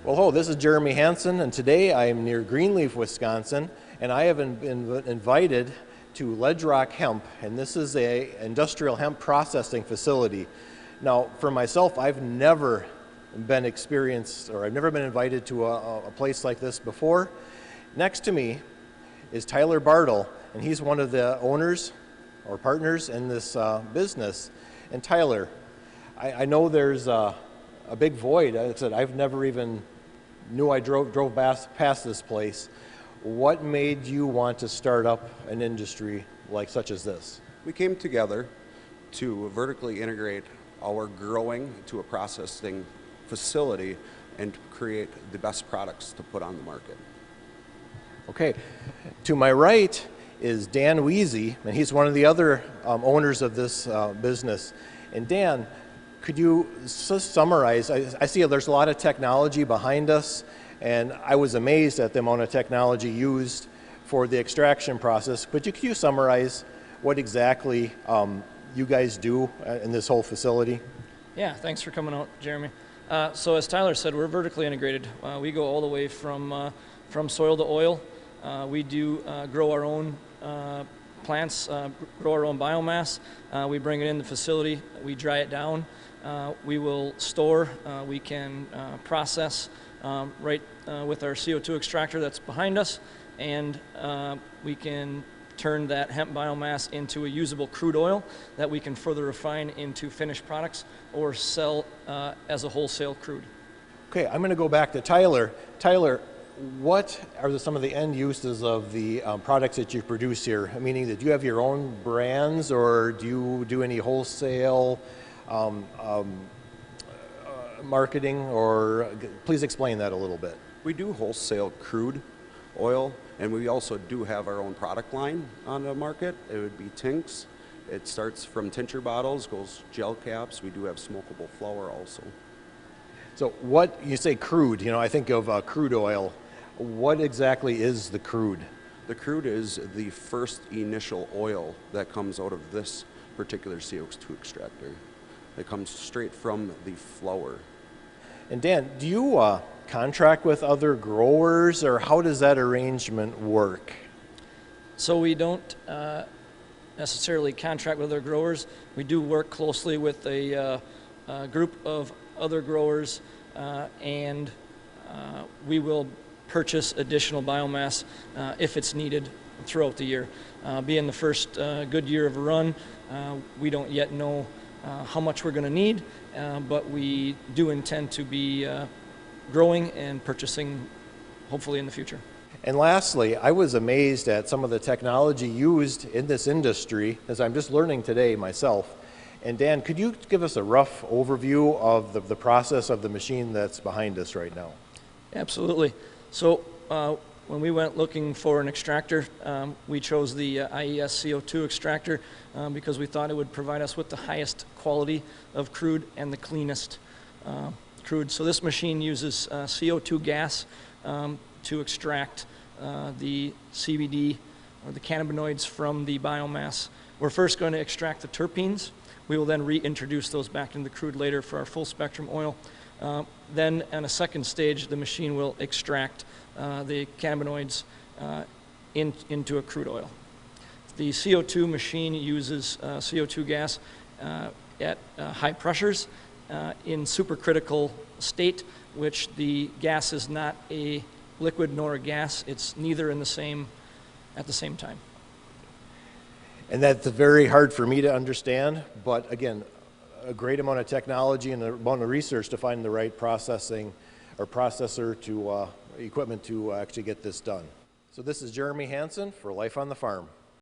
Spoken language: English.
Well, hello, this is Jeremy Hansen, and today I am near Greenleaf, Wisconsin, and I have been invited to Ledge Rock Hemp, and this is an industrial hemp processing facility. Now, for myself, I've never been invited to a place like this before. Next to me is Tyler Bartle, and he's one of the owners or partners in this business. And Tyler, I know there's a big void. Like I said, I've never even knew I drove past this place. What made you want to start up an industry like such as this? We came together to vertically integrate our growing to a processing facility and create the best products to put on the market. Okay, to my right is Dan Weezy, and he's one of the other owners of this business. And Dan, could you summarize? I see there's a lot of technology behind us, and I was amazed at the amount of technology used for the extraction process. But could you summarize what exactly you guys do in this whole facility? Yeah, thanks for coming out, Jeremy. So as Tyler said, we're vertically integrated. We go all the way from soil to oil. We do grow our own plants, grow our own biomass. We bring it in the facility, we dry it down. We will store, we can process right with our CO2 extractor that's behind us, and we can turn that hemp biomass into a usable crude oil that we can further refine into finished products or sell as a wholesale crude. Okay, I'm going to go back to Tyler. Tyler, what are some of the end uses of the products that you produce here? Meaning that you have your own brands, or do you do any wholesale marketing, or please explain that a little bit. We do wholesale crude oil, and we also do have our own product line on the market. It would be tinks. It starts from tincture bottles, goes gel caps. We do have smokable flour also. So what, you say crude, I think of crude oil. What exactly is the crude? The crude is the first initial oil that comes out of this particular CO2 extractor. It comes straight from the flower. And Dan, do you contract with other growers, or how does that arrangement work? So we don't necessarily contract with other growers. We do work closely with a group of other growers, and we will purchase additional biomass if it's needed throughout the year. Being the first good year of a run, we don't yet know how much we're going to need, but we do intend to be growing and purchasing hopefully in the future. And lastly, I was amazed at some of the technology used in this industry, as I'm just learning today myself. And Dan, could you give us a rough overview of the process of the machine that's behind us right now? Absolutely. So when we went looking for an extractor, we chose the IES CO2 extractor because we thought it would provide us with the highest quality of crude and the cleanest crude. So this machine uses CO2 gas to extract the CBD, or the cannabinoids, from the biomass. We're first going to extract the terpenes. We will then reintroduce those back into the crude later for our full spectrum oil. Then on a second stage, the machine will extract the cannabinoids into a crude oil. The CO2 machine uses CO2 gas at high pressures in supercritical state, which the gas is not a liquid nor a gas. It's neither at the same time. And that's very hard for me to understand, but again, a great amount of technology and a amount of research to find the right processing or processor to equipment to actually get this done. So this is Jeremy Hansen for Life on the Farm.